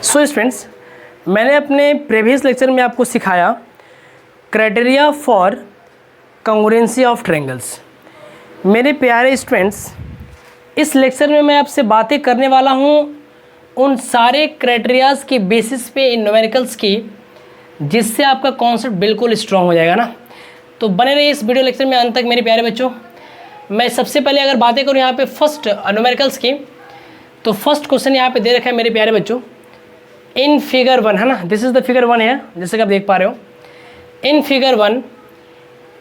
So students, मैंने अपने previous lecture में आपको सिखाया criteria for congruency of triangles. मेरे प्यारे स्टूडेंट्स, इस लेक्चर में मैं आपसे बातें करने वाला हूँ उन सारे क्राइटेरियाज़ की बेसिस पे इन न्यूमेरिकल्स की, जिससे आपका कॉन्सेप्ट बिल्कुल स्ट्रॉन्ग हो जाएगा ना। तो बने रहिए इस वीडियो लेक्चर में अंत तक मेरे प्यारे बच्चों। मैं सबसे पहले अगर बातें करूँ यहाँ पे फर्स्ट न्यूमेरिकल्स की, तो फर्स्ट क्वेश्चन यहाँ पे दे रखा है मेरे प्यारे बच्चों इन फिगर 1, है ना। दिस इज द फिगर 1 है, जैसे कि आप देख पा रहे हो। In figure 1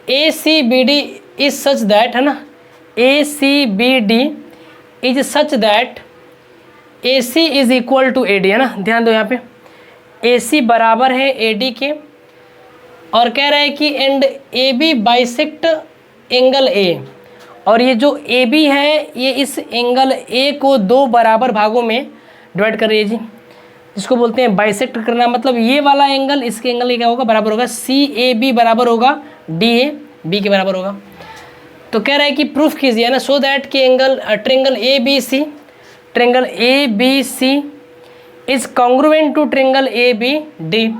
ACBD is such that, है ना, ACBD is such that AC is equal to AD, है ना। ध्यान दो यहाँ पे AC बराबर है AD के, और कह रहा है कि and AB bisect angle A, और ये जो AB है ये इस एंगल A को दो बराबर भागों में डिवाइड कर रही है जी, जिसको बोलते हैं बाइसेक्ट करना। मतलब ये वाला एंगल इसके एंगल के क्या होगा, बराबर होगा। CAB बराबर होगा DA, B के बराबर होगा। तो कह रहा है कि प्रूफ कीजिए ना, सो दैट कि triangle ABC is congruent to triangle ABD।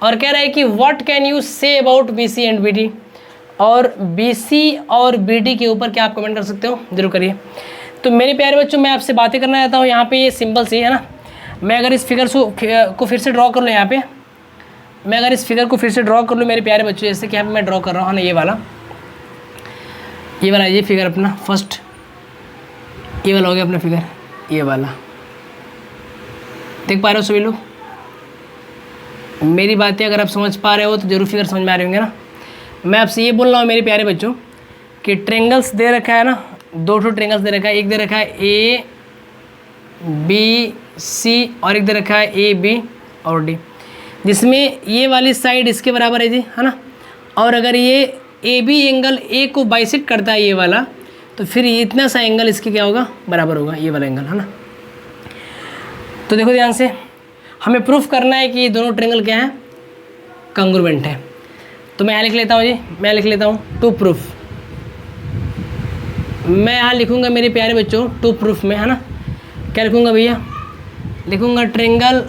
और कह रहा है कि what can you say about BC and BD, और BC और BD के ऊपर क्या आप कमेंट कर सकते हो, जरूर करिए। तो मेरे प्यारे बच्चों, मैं आपसे बातें करना चाहता हूँ यहाँ पे ये सिंबल से, है ना। मैं अगर इस फिगर को फिर से ड्रॉ कर लूँ यहाँ पे, मैं अगर इस फिगर को फिर से ड्रॉ कर लूँ मेरे प्यारे बच्चों, जैसे कि यहाँ पे मैं ड्रॉ कर रहा हूँ ना, ये वाला ये फिगर अपना फर्स्ट, ये वाला हो गया अपना फिगर, ये वाला देख पा रहे हो सभी लोग। मेरी बातें अगर आप समझ पा रहे हो तो जरूर फिगर समझ में आ रहे होंगे ना। मैं आपसे ये बोल रहा हूँ मेरे प्यारे बच्चों कि ट्रेंगल्स दे रखा है ना, दो ट्रेंगल्स दे रखा है। एक दे रखा है ABC और एक दे रखा है AB और D, जिसमें ये वाली साइड इसके बराबर है जी, है ना। और अगर ये AB एंगल A को बाइसेक्ट करता है ये वाला, तो फिर इतना सा एंगल इसके क्या होगा, बराबर होगा, ये वाला एंगल, है ना। तो देखो ध्यान से, हमें प्रूफ करना है कि ये दोनों ट्रेंगल क्या है, कॉन्ग्रुएंट है। तो मैं यहाँ लिख लेता हूँ जी, मैं लिख लेता हूँ टू प्रूफ। मैं यहाँ लिखूँगा मेरे प्यारे बच्चों टू प्रूफ में, है ना। क्या लिखूँगा भैया, लिखूँगा triangle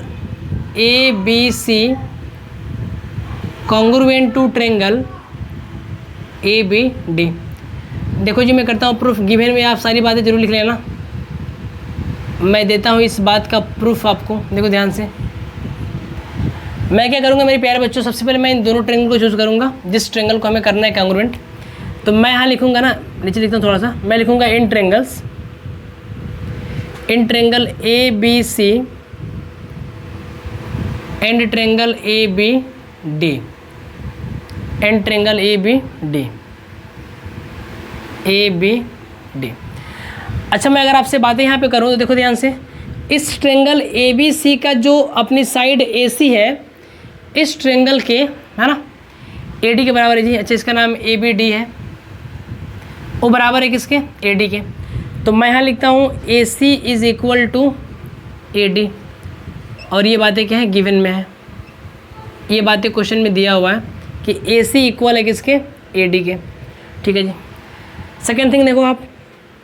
ABC congruent to triangle ABD। देखो जी, मैं करता हूँ प्रूफ। गिवन में आप सारी बातें जरूर लिख लेना, मैं देता हूँ इस बात का प्रूफ आपको। देखो ध्यान से, मैं क्या करूँगा मेरे प्यारे बच्चों, सबसे पहले मैं इन दोनों ट्रेंगल को चूज़ करूँगा, जिस ट्रेंगल को हमें करना है कॉन्ग्रुएंट। तो मैं यहाँ लिखूँगा ना, नीचे लिखता हूँ थोड़ा सा, मैं लिखूँगा in triangle ABC and triangle ABD, and triangle ABD। अच्छा, मैं अगर आपसे बातें यहाँ पे करूँ तो देखो ध्यान से, इस ट्रेंगल ABC का जो अपनी साइड AC है, इस ट्रेंगल के, है ना, AD के बराबर है जी। अच्छा, इसका नाम ABD है, वो बराबर है किसके, AD के। तो मैं यहाँ लिखता हूँ AC is equal to AD, और ये बातें क्या है, गिवन में है, ये बातें क्वेश्चन में दिया हुआ है कि AC इक्वल है किसके, AD के। ठीक है जी। सेकेंड थिंग देखो आप,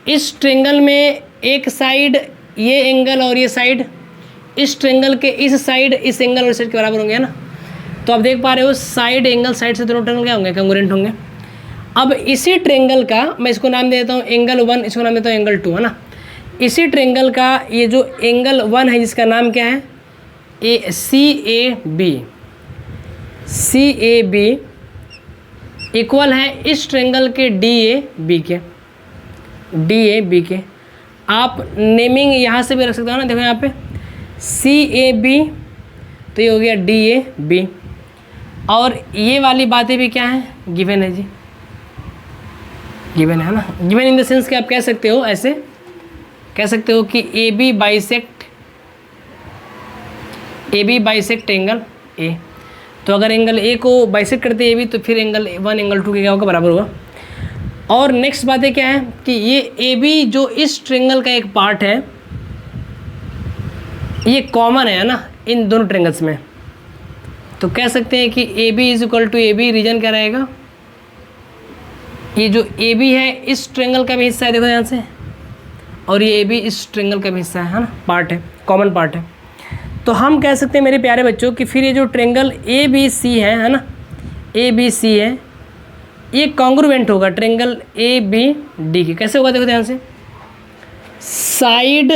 इस ट्रेंगल में एक साइड ये एंगल और ये साइड, इस ट्रेंगल के इस साइड इस एंगल और इस साइड के बराबर होंगे, है ना। तो आप देख पा रहे हो साइड एंगल साइड से दोनों ट्रेंगल क्या होंगे, कॉन्ग्रुएंट होंगे। अब इसी ट्रेंगल का मैं इसको नाम दे देता हूँ एंगल 1, इसको नाम देता हूँ एंगल 2, है ना। इसी ट्रेंगल का ये जो एंगल 1 है, जिसका नाम क्या है, CAB इक्वल है इस ट्रेंगल के DAB के। आप नेमिंग यहाँ से भी रख सकते हो ना, देखो यहाँ पे CAB, तो ये हो गया DAB। और ये वाली बातें भी क्या है, गिवन है जी, गिवन है ना। गिवन इन द सेंस कि आप कह सकते हो, ऐसे कह सकते हो कि AB बाइसेक्ट एंगल A। तो अगर एंगल A को बाइसेक्ट करते AB, तो फिर एंगल 1 एंगल 2 के क्या होगा, बराबर होगा। और नेक्स्ट बातें क्या है कि ये AB जो इस ट्रेंगल का एक पार्ट है, ये कॉमन है ना इन दोनों ट्रेंगल्स में। तो कह सकते हैं कि AB is equal to AB, reason क्या रहेगा, ये जो AB है इस ट्रेंगल का भी हिस्सा है, देखो ध्यान से, और ये AB इस ट्रेंगल का भी हिस्सा है ना, पार्ट है, कॉमन पार्ट है। तो हम कह सकते हैं मेरे प्यारे बच्चों कि फिर ये जो ट्रेंगल ए बी सी है ना, ए बी सी है, ये कॉन्ग्रुएंट होगा ट्रेंगल ए बी डी के। कैसे होगा देखो ध्यान से, साइड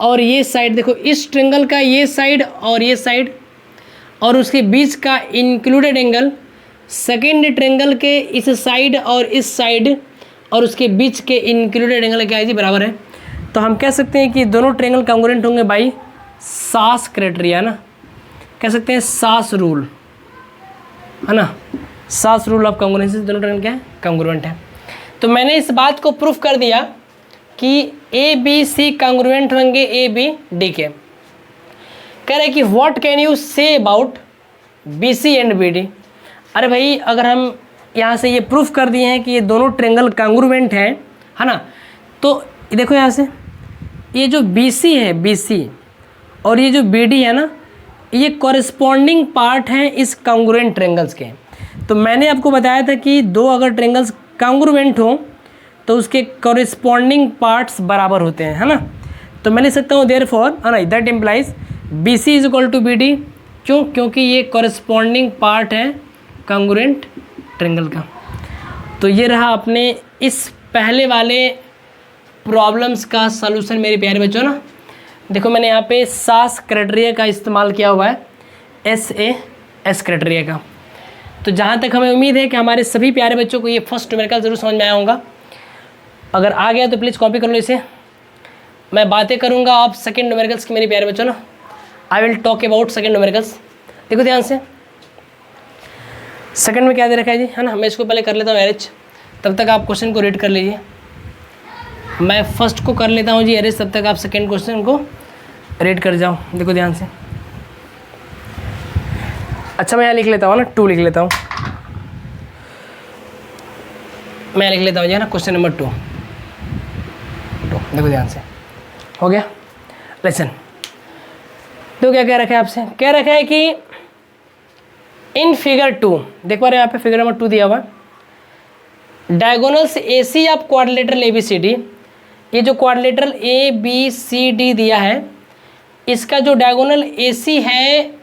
और ये साइड, देखो इस ट्रेंगल का ये साइड और ये साइड और उसके बीच का इंक्लूडेड एंगल सेकेंड ट्रेंगल के इस साइड और इस साइड और उसके बीच के इंक्लूडेड एंगल क्या है जी, बराबर है। तो हम कह सकते हैं कि दोनों ट्रेंगल कॉन्ग्रुएंट होंगे बाई सास क्राइटेरिया ना, कह सकते हैं सास रूल है ना, सास रूल ऑफ कॉन्ग्रुएंसी, दोनों ट्रेंगल क्या है, कॉन्ग्रुएंट है। तो मैंने इस बात को प्रूफ कर दिया कि ए बी सी कॉन्ग्रुएंट होंगे ए बी डी के। कह रहे कि what can you say about B C and B D. अरे भाई अगर हम यहाँ से ये प्रूफ कर दिए हैं कि ये दोनों ट्रेंगल कॉन्ग्रुएंट हैं है ना, तो देखो यहाँ से ये जो बी सी है, बी सी और ये जो बी डी है ना, ये कॉरेस्पॉन्डिंग पार्ट हैं इस कॉन्ग्रुएंट ट्रेंगल्स के। तो मैंने आपको बताया था कि दो अगर ट्रेंगल्स कॉन्ग्रुएंट हो तो उसके कॉरेस्पॉन्डिंग पार्ट्स बराबर होते हैं है ना। तो मैं लिख सकता हूँ देयरफॉर है ना, that implies B C is equal to B D. क्यों? क्योंकि ये कॉरेस्पॉन्डिंग पार्ट है कॉन्ग्रुएंट ट्रेंगल का। तो ये रहा अपने इस पहले वाले प्रॉब्लम्स का सलूशन मेरे प्यारे बच्चों ना। देखो मैंने यहाँ पे सास क्राइटेरिया का इस्तेमाल किया हुआ है, SAS क्राइटेरिया का। तो जहाँ तक हमें उम्मीद है कि हमारे सभी प्यारे बच्चों को ये फर्स्ट न्यूमेरिकल ज़रूर समझ में आया होगा। अगर आ गया तो प्लीज़ कॉपी कर लो इसे। मैं बातें करूँगा आप सेकेंड न्यूमेरिकल्स की मेरे प्यारे बच्चों ना। I will talk about second numericals. देखो ध्यान से, सेकंड में क्या दे रखा है जी, है ना। मैं इसको पहले कर लेता हूँ एरेज, तब तक आप क्वेश्चन को रीड कर लीजिए। मैं फर्स्ट को कर लेता हूँ जी एरेज, तब तक आप सेकंड क्वेश्चन को रीड कर जाओ। देखो ध्यान से। अच्छा मैं यहाँ लिख लेता हूँ ना, 2 लिख लेता हूँ, मैं लिख लेता हूँ जी, है ना, क्वेश्चन नंबर 2। देखो ध्यान से, हो गया लेसन। तो क्या कह रखा है आपसे, कह रखा है कि इन फिगर 2, देख पा रहे हैं यहाँ पे फिगर नंबर 2 दिया हुआ, diagonals A C of quadrilateral A B C D. ये जो quadrilateral A B C D दिया है, इसका जो डायगोनल ए सी है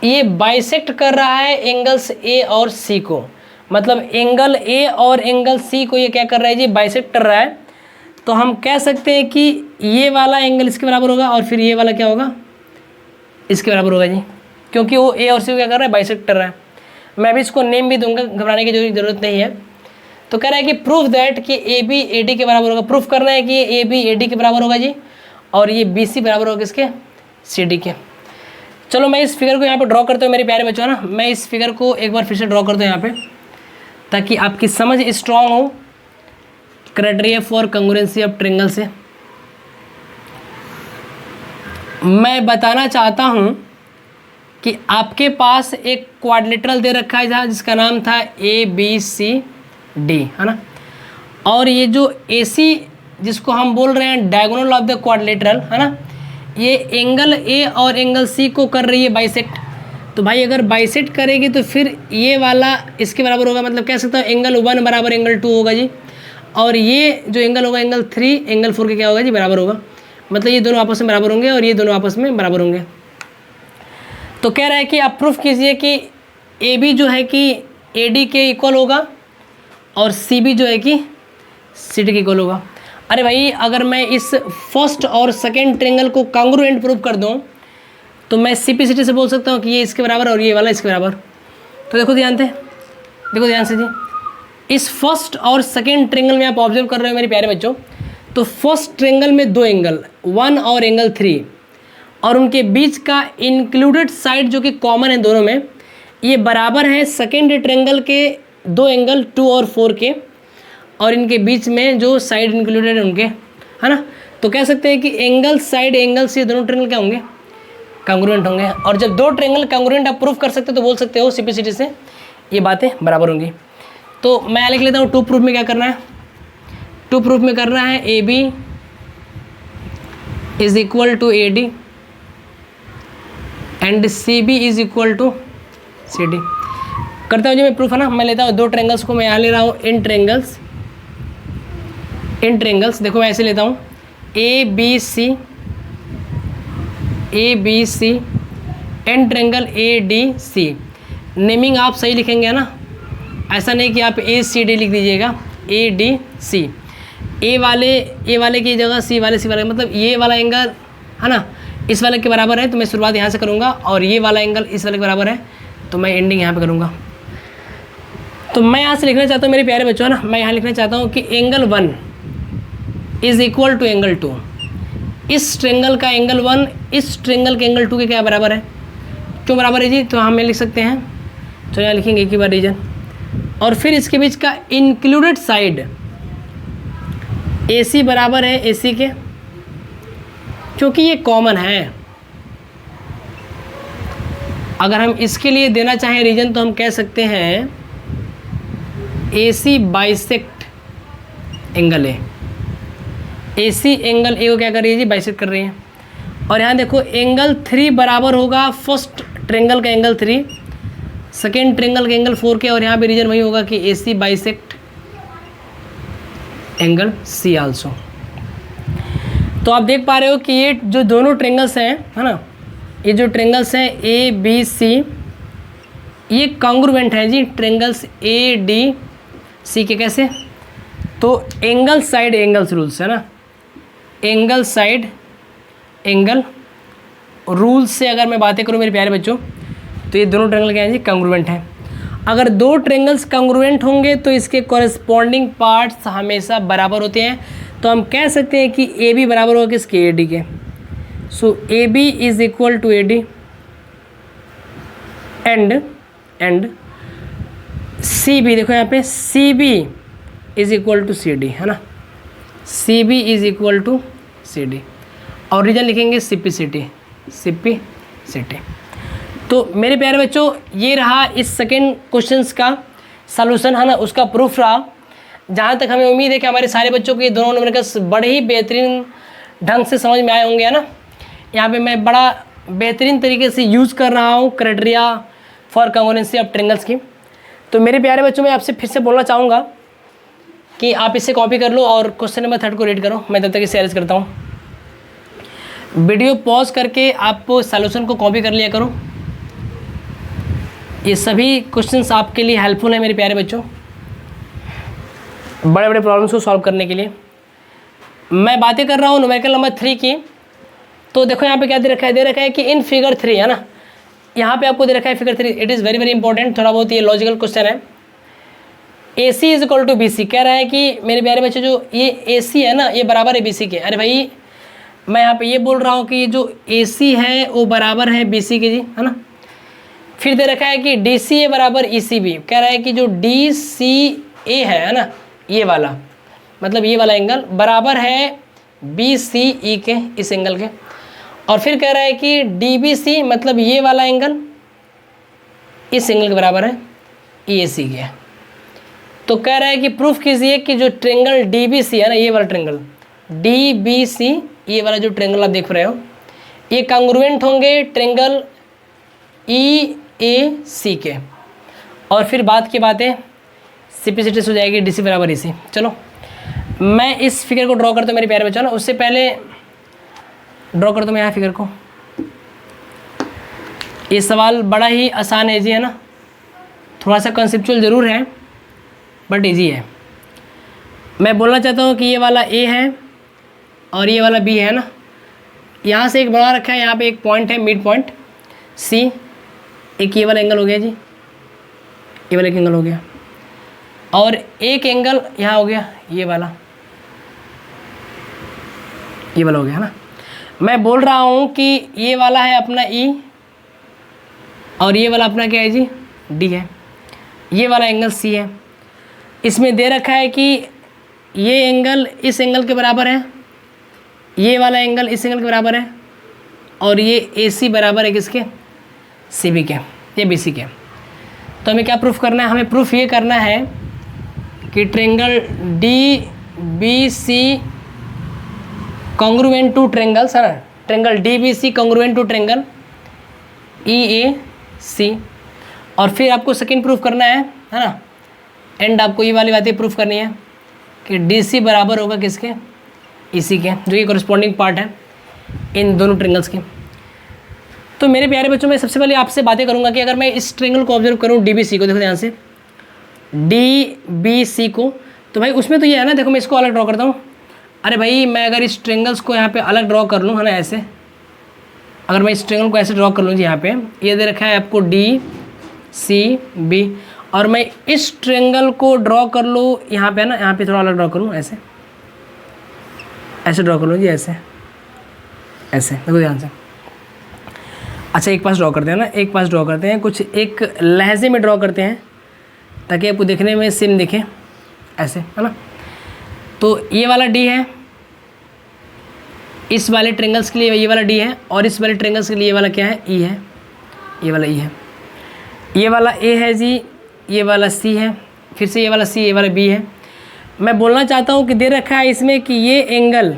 ये बाइसेक्ट कर रहा है एंगल्स ए और सी को। मतलब एंगल ए और एंगल सी को ये क्या कर रहा है जी, बाइसेक्ट कर रहा है। तो हम कह सकते हैं कि ये वाला एंगल इसके बराबर होगा और फिर ये वाला क्या होगा, इसके बराबर होगा जी, क्योंकि वो ए और सी को क्या कर रहा है, बाइसेक्ट कर रहा है। मैं भी इसको नेम भी दूंगा, घबराने की ज़रूरत नहीं है। तो कह रहा है कि प्रूफ दैट कि ए बी ए डी के बराबर होगा। प्रूफ करना है कि ये ए बी ए डी के बराबर होगा जी, और ये बी सी बराबर होगा किसके, सी डी के। चलो मैं इस फिगर को यहाँ पे ड्रॉ करता हूँ मेरे प्यारे बच्चों ना। मैं इस फिगर को एक बार फिर से ड्रॉ करता हूँ यहाँ पे, ताकि आपकी समझ स्ट्रांग हो criteria for congruency of triangle से। मैं बताना चाहता हूँ कि आपके पास एक क्वाड्रिलेटरल दे रखा है जहाँ, जिसका नाम था ए बी सी डी, है ना। और ये जो ए सी जिसको हम बोल रहे हैं डायगोनल ऑफ द क्वाड्रिलेटरल, है ना, ये एंगल ए और एंगल सी को कर रही है बाइसेक्ट। तो भाई अगर बाइसेक्ट करेगी तो फिर ये वाला इसके बराबर होगा। मतलब कह सकता हूँ एंगल 1 बराबर एंगल 2 होगा जी, और ये जो एंगल होगा एंगल 3 एंगल 4 के क्या होगा जी, बराबर होगा। मतलब ये दोनों आपस में बराबर होंगे और ये दोनों आपस में बराबर होंगे। तो कह रहा है कि आप प्रूफ कीजिए कि ए बी जो है कि ए डी के इक्वल होगा और सी बी जो है कि सी डी के इक्वल होगा। अरे भाई अगर मैं इस फर्स्ट और सेकेंड ट्रेंगल को कॉन्ग्रुएंट प्रूफ कर दूं तो मैं सिंपलिसिटी से बोल सकता हूं कि ये इसके बराबर और ये वाला इसके बराबर। तो देखो ध्यान से जी, इस फर्स्ट और सेकेंड ट्रेंगल में आप ऑब्जर्व कर रहे हो मेरे प्यारे बच्चों। तो फर्स्ट ट्रेंगल में 2 एंगल 1 और एंगल 3, और उनके बीच का इंक्लूडेड साइड जो कि कॉमन है दोनों में, ये बराबर है सेकेंड ट्रेंगल के 2 एंगल 2 और 4 के, और इनके बीच में जो साइड इंक्लूडेड है उनके, है ना। तो कह सकते हैं कि एंगल साइड एंगल से दोनों ट्रेंगल क्या होंगे, कॉन्ग्रुएंट होंगे। और जब 2 ट्रेंगल कॉन्ग्रुएंट आप प्रूफ कर सकते हो तो बोल सकते हो सिंपलिसिटी से ये बातें बराबर होंगी। तो मैं लिख लेता हूँ 2 प्रूफ में क्या करना है। 2 प्रूफ में करना है A B is equal to A D and C B is equal to C D. करता हूँ जी मैं प्रूफ, है ना। मैं लेता हूँ 2 ट्रेंगल्स को, मैं यहाँ ले रहा हूँ इन ट्रेंगल्स। देखो मैं ऐसे लेता हूँ A B C ABC and triangle ADC। Naming आप सही लिखेंगे ना, ऐसा नहीं कि आप ACD लिख दीजिएगा, ADC। ए वाले की जगह सी वाले मतलब ये वाला एंगल है ना इस वाले के बराबर है, तो मैं शुरुआत यहाँ से करूँगा, और ये वाला एंगल इस वाले के बराबर है तो मैं एंडिंग यहाँ पे करूँगा। तो मैं यहाँ से लिखना चाहता हूँ मेरे प्यारे बच्चों, है ना, मैं यहाँ लिखना चाहता हूँ कि angle 1 is equal to angle 2। इस ट्रेंगल का एंगल 1 इस ट्रेंगल के एंगल 2 के क्या बराबर है, क्यों बराबर है जी, तो हम लिख सकते हैं, तो यहाँ लिखेंगे एक ही बार रीजन, और फिर इसके बीच का इंक्लूडेड साइड AC बराबर है AC के, क्योंकि ये कॉमन है। अगर हम इसके लिए देना चाहें रीजन तो हम कह सकते हैं AC बाइसेक्ट एंगल है। AC एंगल ए को क्या कर रही है जी, बाइसेक्ट कर रही है। और यहाँ देखो एंगल 3 बराबर होगा फर्स्ट ट्रेंगल का एंगल 3, सेकेंड ट्रेंगल का एंगल 4 के, और यहाँ पे रीजन वही होगा कि AC bisect angle C also. तो आप देख पा रहे हो कि ये जो दोनों ट्रेंगल्स हैं, है ना, ये जो ट्रेंगल्स हैं ABC ये कॉन्ग्रुएंट हैं जी ट्रेंगल्स ADC के। कैसे, तो एंगल साइड एंगल्स रूल्स, है ना, एंगल साइड एंगल रूल्स से अगर मैं बातें करूँ मेरे प्यारे बच्चों, तो ये दोनों ट्रेंगल क्या हैं जी, कॉन्ग्रुएंट हैं। अगर दो ट्रेंगल्स कॉन्ग्रुएंट होंगे तो इसके कॉरेस्पॉन्डिंग पार्ट्स हमेशा बराबर होते हैं, तो हम कह सकते हैं कि AB बराबर होगा किसके, AD के। So AB is equal to AD and CB, देखो यहाँ पे CB is equal to CD, है ना, CB is equal to CD, और रीजन लिखेंगे CPCT। तो मेरे प्यारे बच्चों ये रहा इस सेकेंड क्वेश्चंस का सलूशन, है ना, उसका प्रूफ रहा। जहाँ तक हमें उम्मीद है कि हमारे सारे बच्चों को ये दोनों न्यूमेरिकल्स बड़े ही बेहतरीन ढंग से समझ में आए होंगे, है ना। यहाँ पे मैं बड़ा बेहतरीन तरीके से यूज़ कर रहा हूँ criteria for congruency of triangles की। तो मेरे प्यारे बच्चों मैं आपसे फिर से बोलना चाहूँगा कि आप इसे कॉपी कर लो और क्वेश्चन नंबर 3 को रीड करो। मैं तब तक इसे अरेंज करता हूँ। वीडियो पॉज करके आप सॉल्यूशन को कॉपी कर लिया करो। ये सभी क्वेश्चंस आपके लिए हेल्पफुल है मेरे प्यारे बच्चों, बड़े बड़े प्रॉब्लम्स को सॉल्व करने के लिए। मैं बातें कर रहा हूँ न्यूमेरिकल नंबर 3 की। तो देखो यहाँ पे क्या दे रखा है कि इन फिगर 3, है ना, यहाँ पे आपको दे रखा है figure 3। It is very very important, थोड़ा बहुत ये लॉजिकल क्वेश्चन है। AC is equal to BC कह रहा है कि मेरे प्यारे बच्चे जो ये AC है ना ये बराबर है BC के। अरे भाई मैं यहाँ पे ये बोल रहा हूँ कि जो AC है वो बराबर है BC के जी, है ना। फिर दे रखा है कि DCA बराबर ECB, कह रहा है कि जो DCA है ना ये वाला, मतलब ये वाला एंगल बराबर है BCE के, इस एंगल के। और फिर कह रहा है कि DBC मतलब ये वाला एंगल इस एंगल के बराबर है EAC के। तो कह रहा है कि प्रूफ कीजिए कि जो ट्रेंगल DBC है ना, ये वाला ट्रेंगल DBC, ये वाला जो ट्रेंगल आप देख रहे हो, ये कॉन्ग्रुएंट होंगे ट्रेंगल EAC के। और फिर बात की बातें CPCT हो जाएगी DC बराबर EC। चलो मैं इस फिगर को ड्रॉ करता हूँ मेरे प्यारे बच्चों ना। उससे पहले ड्रॉ करता हूँ मैं यहाँ फिगर को। ये सवाल बड़ा ही आसान है जी, है ना, थोड़ा सा कंसेप्चुअल ज़रूर है बट इजी है। मैं बोलना चाहता हूँ कि ये वाला A है और ये वाला B है ना। यहाँ से एक बना रखा है, यहाँ पे एक पॉइंट है मिड पॉइंट C, एक ये वाला एंगल हो गया जी, ये वाला एक एंगल हो गया, और एक एंगल यहाँ हो गया ये वाला हो गया, है ना। मैं बोल रहा हूँ कि ये वाला है अपना E और ये वाला अपना क्या है जी, D है। ये वाला एंगल C है। इसमें दे रखा है कि ये एंगल इस एंगल के बराबर है, ये वाला एंगल इस एंगल के बराबर है, और ये AC बराबर है किसके, CB के, ये BC के। तो हमें क्या प्रूफ करना है, हमें प्रूफ ये करना है कि triangle DBC congruent to triangles, है ना, triangle DBC congruent to triangle EAC। और फिर आपको सेकंड प्रूफ करना है ना, एंड आपको ये वाली बातें प्रूफ करनी है कि DC बराबर होगा किसके, EC के, जो ये कॉरेस्पॉन्डिंग पार्ट है इन दोनों ट्रेंगल्स के। तो मेरे प्यारे बच्चों, मैं सबसे पहले आपसे बातें करूंगा कि अगर मैं इस ट्रायंगल को ऑब्जर्व करूं DBC को, देखो ध्यान से DBC को, तो भाई उसमें तो ये है ना, देखो मैं इसको अलग ड्रॉ करता हूँ। अरे भाई मैं अगर इस ट्रायंगल्स को यहाँ पे अलग ड्रॉ कर लूँ, है ना, ऐसे, अगर मैं इस ट्रायंगल को ऐसे ड्रॉ कर लूँ जी, यहाँ पे ये दे रखा है आपको DCB, और मैं इस ट्रायंगल को ड्रॉ कर लूँ यहाँ पे, है ना, यहाँ पे थोड़ा अलग ड्रॉ कर लूँ, ऐसे ऐसे ड्रॉ कर लूँ जी, ऐसे ऐसे, देखो ध्यान से। अच्छा एक पास ड्रॉ करते हैं ना, एक पास ड्रॉ करते हैं, कुछ एक लहजे में ड्रॉ करते हैं ताकि आपको देखने में सेम दिखे, ऐसे, है ना। तो ये वाला D है, इस वाले ट्रायंगल्स के लिए ये वाला D है, और इस वाले ट्रायंगल्स के लिए ये वाला क्या है, E है, ये वाला E है। ये वाला A है जी, ये वाला C है, फिर से ये वाला C, ये वाला B है। मैं बोलना चाहता हूँ कि दे रखा है इसमें कि ये एंगल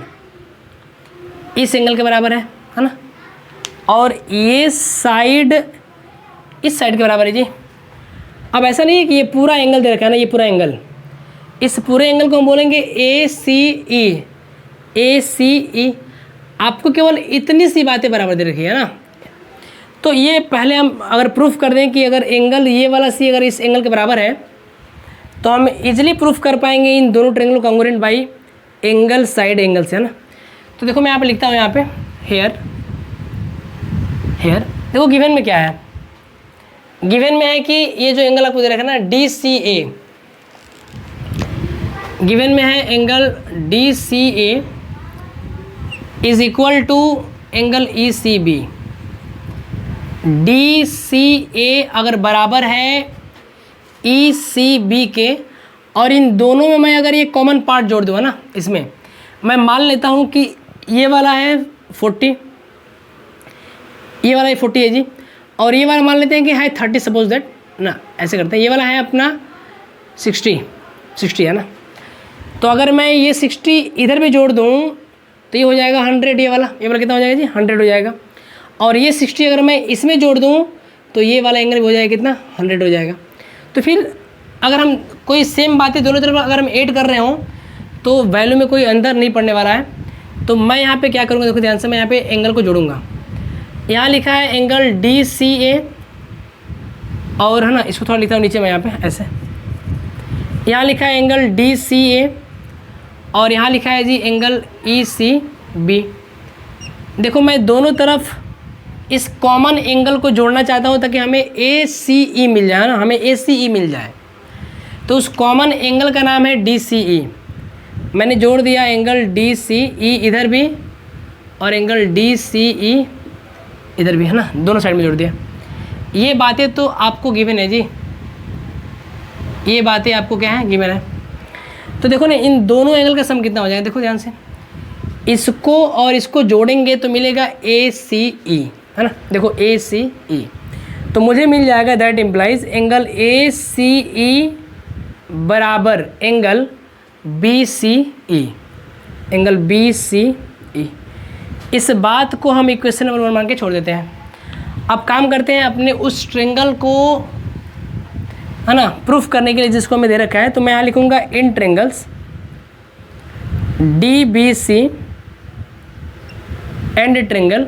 इस एंगल के बराबर है ना, और ये साइड इस साइड के बराबर है जी। अब ऐसा नहीं है कि ये पूरा एंगल दे रखा है ना, ये पूरा एंगल, इस पूरे एंगल को हम बोलेंगे ACE। आपको केवल इतनी सी बातें बराबर दे रखी है ना। तो ये पहले हम अगर प्रूफ कर दें कि अगर एंगल ये वाला C अगर इस एंगल के बराबर है, तो हम इजीली प्रूफ कर पाएंगे इन दोनों triangle congruent by angle side angle से, है ना। तो देखो मैं यहाँ पे लिखता हूँ, यहाँ पे हेयर देखो गिवन में क्या है, गिवन में है कि ये जो एंगल आपको दे रखा है ना DCA, गिवन में है angle DCA is equal to angle ECB। DCA अगर बराबर है ECB के, और इन दोनों में मैं अगर ये कॉमन पार्ट जोड़ दूँ ना, इसमें मैं मान लेता हूँ कि ये वाला है 40, ये वाला 40 है जी, और ये वाला मान लेते हैं कि है 30, सपोज दैट ना, ऐसे करते हैं। ये वाला है अपना 60 है ना। तो अगर मैं ये 60 इधर भी जोड़ दूँ तो ये हो जाएगा 100, ये वाला कितना हो जाएगा जी, 100 हो जाएगा। और ये 60 अगर मैं इसमें जोड़ दूँ तो ये वाला एंगल भी हो जाएगा कितना, 100 हो जाएगा। तो फिर अगर हम कोई सेम बातें दोनों तरफ अगर हम ऐड कर रहे हों तो वैल्यू में कोई अंतर नहीं पड़ने वाला है। तो मैं यहाँ पे क्या करूँगा, देखो ध्यान से, मैं यहाँ पे एंगल को जोड़ूंगा। यहाँ लिखा है एंगल DCA, और है ना, इसको थोड़ा लिखता हूँ नीचे मैं यहाँ पे ऐसे, यहाँ लिखा है एंगल DCA, और यहाँ लिखा है जी एंगल ECB। देखो मैं दोनों तरफ इस कॉमन एंगल को जोड़ना चाहता हूँ ताकि हमें ACE मिल जाए ना, हमें ACE मिल जाए। तो उस कॉमन एंगल का नाम है DCE। मैंने जोड़ दिया एंगल DCE इधर भी, और एंगल DCE इधर भी, है ना, दोनों साइड में जोड़ दिया। ये बातें तो आपको गिवन है जी, ये बातें आपको क्या है, गिवन है। तो देखो ना, इन दोनों एंगल का सम कितना हो जाएगा, देखो ध्यान से, इसको और इसको जोड़ेंगे तो मिलेगा ACE, है ना। देखो ACE, तो मुझे मिल जाएगा, दैट इम्प्लाइज एंगल ACE बराबर एंगल BCE, एंगल BCE। इस बात को हम इक्वेशन नंबर 1 मान के छोड़ देते हैं। अब काम करते हैं अपने उस ट्रायंगल को, है ना, प्रूफ करने के लिए जिसको हमें दे रखा है। तो मैं यहाँ लिखूँगा in triangles DBC and triangle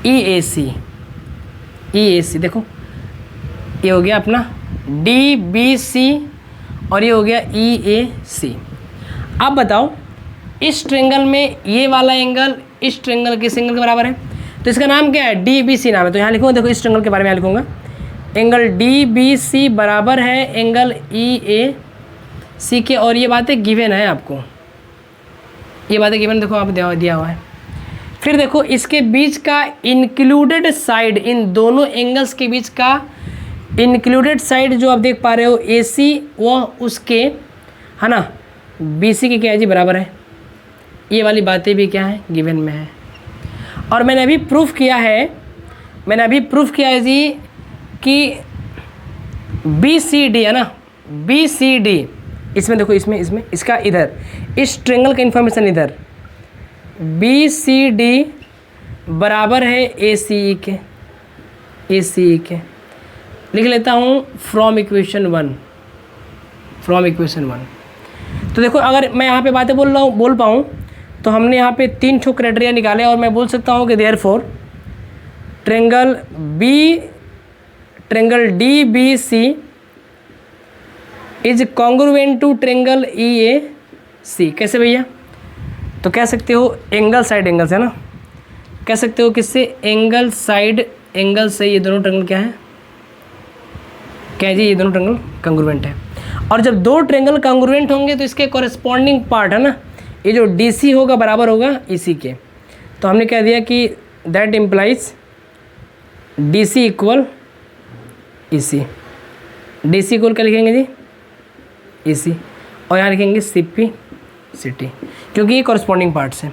EAC। देखो ये हो गया अपना DBC और ये हो गया EAC। अब बताओ इस ट्रायंगल में ये वाला एंगल इस ट्रायंगल के एंगल के बराबर है, तो इसका नाम क्या है, DBC नाम है। तो यहाँ लिखूँगा, देखो इस ट्रायंगल के बारे में यहाँ लिखूँगा, एंगल DBC बराबर है एंगल EAC के, और ये बातें गिवन है आपको, ये बातें गिवन देखो आप दिया हुआ है। फिर देखो इसके बीच का इंक्लूडेड साइड, इन दोनों एंगल्स के बीच का इंक्लूडेड साइड जो आप देख पा रहे हो AC, वह उसके, है ना, BC के क्या है जी, बराबर है। ये वाली बातें भी क्या है, गिवन में है। और मैंने अभी प्रूफ किया है जी कि BCD, है ना, BCD, इसमें देखो, इसमें इसका इधर इस ट्रायंगल का इन्फॉर्मेशन इधर, BCD बराबर है ACE के। लिख लेता हूँ फ्रॉम इक्वेशन 1। तो देखो अगर मैं यहाँ पे बातें बोल पाऊँ तो हमने यहाँ पे 3 क्राइटेरिया निकाले, और मैं बोल सकता हूँ कि therefore triangle D B C is congruent to triangle E A C. कैसे भैया? तो कह सकते हो एंगल साइड एंगल्स है ना, कह सकते हो किससे? एंगल साइड एंगल से ये दोनों ट्रेंगल क्या है? क्या जी? ये दोनों ट्रेंगल कॉन्ग्रुएंट है। और जब दो ट्रेंगल कॉन्ग्रुएंट होंगे तो इसके कॉरेस्पॉन्डिंग पार्ट है ना, ये जो डी सी होगा बराबर होगा ई सी के। तो हमने कह दिया कि that implies D C equal E C. D C equal क्या लिखेंगे जी? ई सी। और यहाँ लिखेंगे सी पी सी टी, क्योंकि ये कॉरेस्पॉन्डिंग पार्ट्स हैं।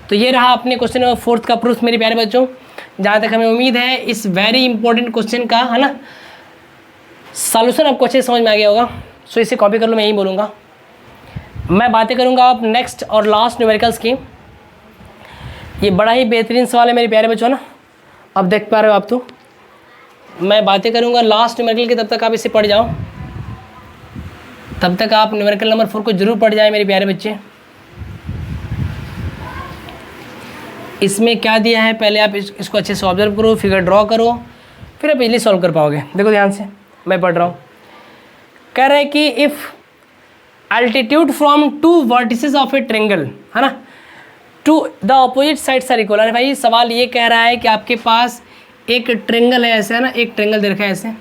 तो ये रहा अपने क्वेश्चन नंबर 4 का प्रूफ मेरे प्यारे बच्चों। जहाँ तक हमें उम्मीद है इस वेरी इंपॉर्टेंट क्वेश्चन का है ना सॉल्यूशन आपको अच्छे से समझ में आ गया होगा। सो इसे कॉपी कर लो, मैं यही बोलूँगा। मैं बातें करूँगा आप नेक्स्ट और लास्ट न्यूमेरिकल्स की। ये बड़ा ही बेहतरीन सवाल है मेरे प्यारे बच्चों ना, अब देख पा रहे हो आप। तो मैं बातें करूँगा लास्ट न्यूमेरिकल की, तब तक आप इसे पढ़ जाओ, तब तक आप न्यूमेरिकल नंबर 4 को जरूर पढ़ जाए मेरे प्यारे बच्चे। इसमें क्या दिया है पहले आप इसको अच्छे से ऑब्जर्व करो, फिगर ड्रॉ करो, फिर आप इजीली सॉल्व कर पाओगे। देखो ध्यान से, मैं पढ़ रहा हूँ। कह रहा है कि if altitude from two vertices of a triangle है ना to the opposite sides are equal. अरे भाई सवाल ये कह रहा है कि आपके पास एक ट्रेंगल है ऐसे है ना, एक ट्रेंगल दे रखा है ऐसे।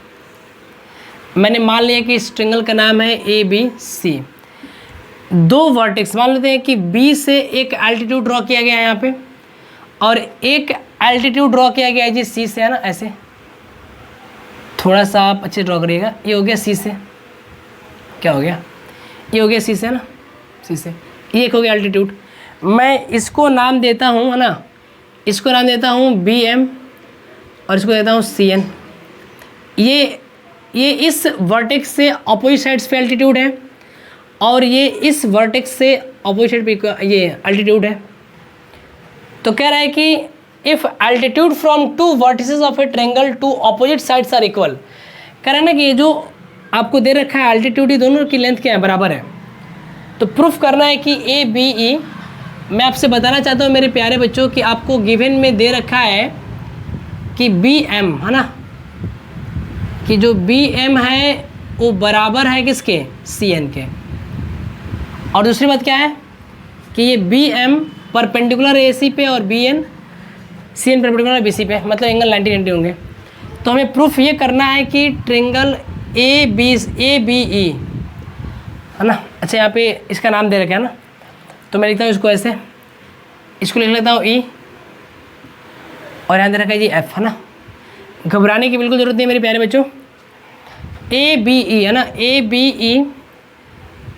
मैंने मान लिया कि इस ट्रेंगल का नाम है ए बी सी। दो वर्टेक्स मान लेते हैं कि बी से एक एल्टीट्यूड ड्रॉ किया गया है यहाँ पे, और एक एल्टीट्यूड ड्रॉ किया गया है जी सी से है ना, ऐसे थोड़ा सा आप अच्छे ड्रॉ करिएगा। ये हो गया सी से, क्या हो गया? ये हो गया सी से ना, सी से। ये एक हो गया एल्टीट्यूड। मैं इसको नाम देता हूँ है ना, इसको नाम देता हूँ बी एम और इसको देता हूँ सी एन। ये इस वर्टेक्स से अपोजिट साइड्स पे एल्टीट्यूड है और ये इस वर्टेक्स से अपोजिट साइड पे ये एल्टीट्यूड है। तो कह रहा है कि if altitude from two vertices of a triangle to opposite sides are equal. कह रहा है ना कि ये जो आपको दे रखा है एल्टीट्यूड, ये दोनों की लेंथ क्या है? बराबर है। तो प्रूफ करना है कि ए बी ई। मैं आपसे बताना चाहता हूँ मेरे प्यारे बच्चों कि आपको गिवन में दे रखा है कि बी एम है ना, कि जो बी एम है वो बराबर है किसके? सी एन के। और दूसरी बात क्या है कि ये B M perpendicular A C पे और B N C N perpendicular B C पे, मतलब एंगल 90 होंगे। तो हमें प्रूफ ये करना है कि ट्रेंगल ए बी ई है ना। अच्छा यहाँ पे इसका नाम दे रखा है ना, तो मैं लिखता हूँ इसको ऐसे, इसको लिख लेता हूँ ई, और यहाँ दे रखा है जी एफ है ना। घबराने की बिल्कुल ज़रूरत नहीं मेरे प्यारे बच्चों। ए बी ई है ना, A B E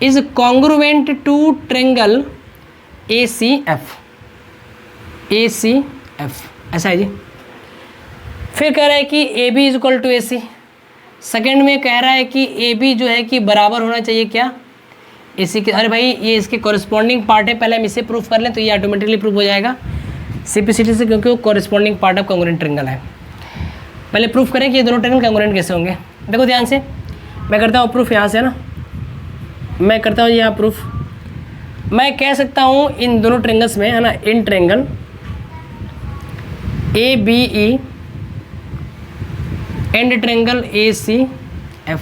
is congruent to triangle A C F, A C F, ऐसा है जी। फिर कह रहा है कि A B is equal to A C. Second में कह रहा है कि ए बी जो है कि बराबर होना चाहिए क्या? ए सी के। अरे भाई ये इसके कॉरेस्पॉन्डिंग पार्ट है, पहले हम इसे प्रूफ कर लें तो ये ऑटोमेटिकली प्रूफ हो जाएगा सिम्प्लिसिटी से, क्योंकि वो corresponding part of congruent triangle है। पहले प्रूफ करें कि ये दोनों ट्रेंगल कॉन्ग्रुएंट कैसे होंगे। देखो ध्यान से, मैं करता हूँ प्रूफ यहाँ से ना, मैं करता हूँ यहाँ प्रूफ। मैं कह सकता हूँ इन दोनों ट्रेंगल्स में है ना, in triangle A B E and triangle A C F.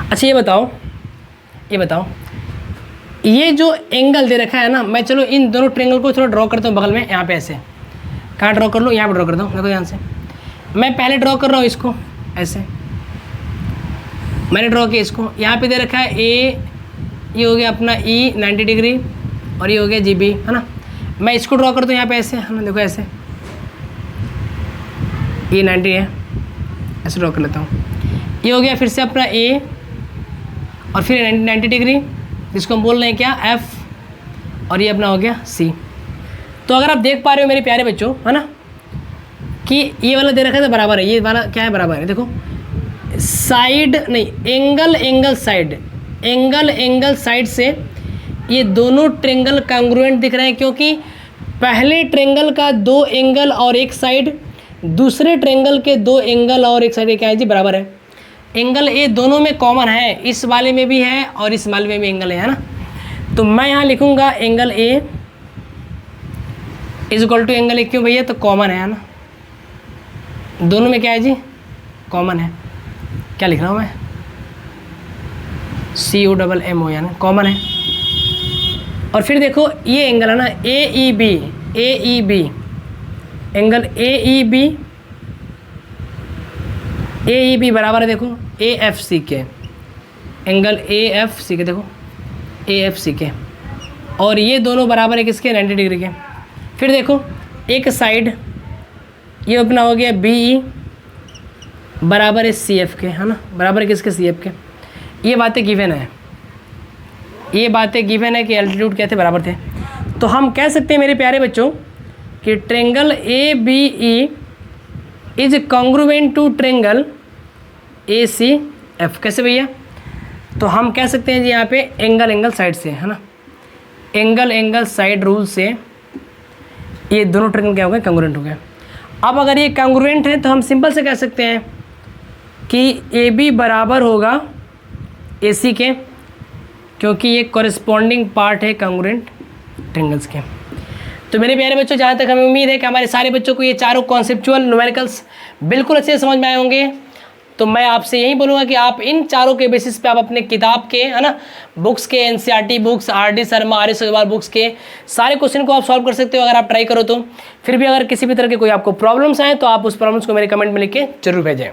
अच्छा ये बताओ ये जो एंगल दे रखा है ना, मैं चलो इन दोनों ट्रेंगल को थोड़ा ड्रॉ करता हूँ बगल में, यहाँ पे ऐसे। कहाँ ड्रॉ कर लूँ? यहाँ पे ड्रॉ करता हूँ। देखो ध्यान से, मैं पहले ड्रॉ कर रहा हूँ इसको ऐसे, मैंने ड्रॉ किया इसको। यहाँ पे दे रखा है ए, ये हो गया अपना ई 90 डिग्री, और ये हो गया जी बी है ना। मैं इसको ड्रॉ करता हूँ यहाँ पे ऐसे है ना, देखो ऐसे, ये 90 है, ऐसे ड्रॉ कर लेता हूँ। ये हो गया फिर से अपना ए, और फिर 90 डिग्री, जिसको हम बोल रहे हैं क्या? एफ, और ये अपना हो गया सी। तो अगर आप देख पा रहे हो मेरे प्यारे बच्चों है ना कि ये वाला दे रखा है तो बराबर है, ये वाला क्या है? बराबर है। देखो साइड नहीं, एंगल साइड से ये दोनों ट्रेंगल कॉन्ग्रुएंट दिख रहे हैं, क्योंकि पहले ट्रेंगल का दो एंगल और एक साइड, दूसरे ट्रेंगल के दो एंगल और एक साइड क्या है जी? बराबर है। एंगल ए दोनों में कॉमन है, इस वाले में भी है और इस वाले में भी एंगल है ना। तो मैं यहाँ लिखूँगा angle A is equal to angle A, क्यों भैया? तो कॉमन है ना, दोनों में क्या है जी, कॉमन है। क्या लिख रहा हूँ मैं, COMMO यानी कॉमन है। और फिर देखो ये एंगल है ना AEB एंगल AEB बराबर है देखो AFC के, एंगल AFC के, देखो AFC के, और ये दोनों बराबर है किसके, 90 डिग्री के। फिर देखो एक साइड ये अपना हो गया BE बराबर है CF के, है ना, बराबर है किसके, CF के। ये बातें गिवन है, ये बातें गिवन है कि एल्टीट्यूड क्या थे, बराबर थे। तो हम कह सकते हैं मेरे प्यारे बच्चों कि triangle ABE is congruent to triangle ACF। कैसे भैया, तो हम कह सकते हैं जी यहाँ पे एंगल साइड से, है ना, एंगल साइड रूल से ये दोनों ट्रेंगल क्या हो गए, कॉन्ग्रुएंट हो गए। अब अगर ये कॉन्ग्रुएंट है तो हम सिंपल से कह सकते हैं कि AB बराबर होगा AC के, क्योंकि ये कॉरेस्पॉन्डिंग पार्ट है कॉन्ग्रुएंट ट्रेंगल्स के। तो मेरे प्यारे बच्चों, जहाँ तक हमें उम्मीद है कि हमारे सारे बच्चों को ये चारों कॉन्सेप्चुअल न्यूमेरिकल्स बिल्कुल अच्छे से समझ में आए होंगे। तो मैं आपसे यही बोलूँगा कि आप इन चारों के बेसिस पे आप अपने किताब के, है ना, बुक्स के, NCERT books, RD Sharma, RS Agarwal books के सारे क्वेश्चन को आप सॉल्व कर सकते हो अगर आप ट्राई करो तो। फिर भी अगर किसी भी तरह के कोई आपको प्रॉब्लम्स आए तो आप उस प्रॉब्लम्स को मेरे कमेंट में लिख के जरूर भेजें।